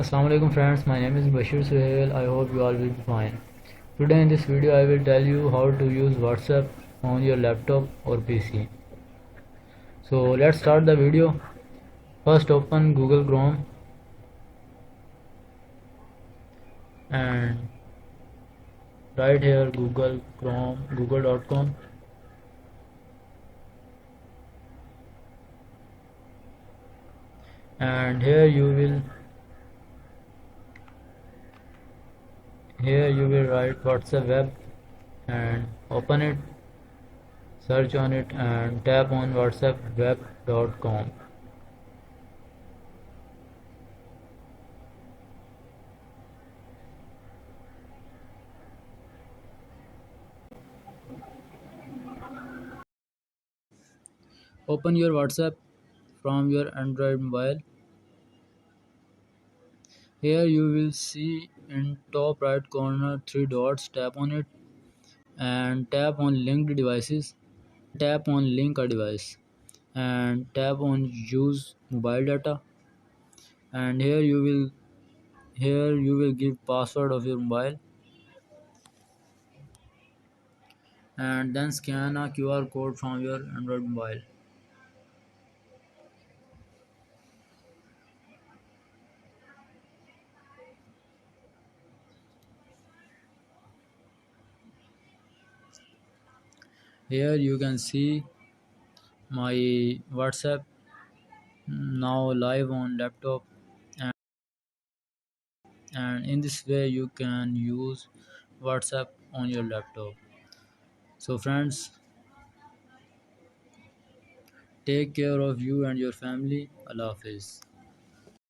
Assalamu alaikum friends, my name is Mubashir Sohail. I hope you all will be fine. Today in this video I will tell you how to use WhatsApp on your laptop or PC. So let's start the video. First open Google Chrome and write here Google Chrome google.com, and here you will write WhatsApp web and open it, search on it and tap on whatsappweb.com. Open your WhatsApp from your Android mobile. Here you will see in top right corner three dots. Tap on it and tap on linked devices. Tap on link a device and tap on use mobile data, and here you will give password of your mobile and then scan a QR code from your Android mobile. Here you can see my WhatsApp now live on laptop, and, and in this way you can use WhatsApp on your laptop. So friends, take care of you and your family. Allah Hafiz.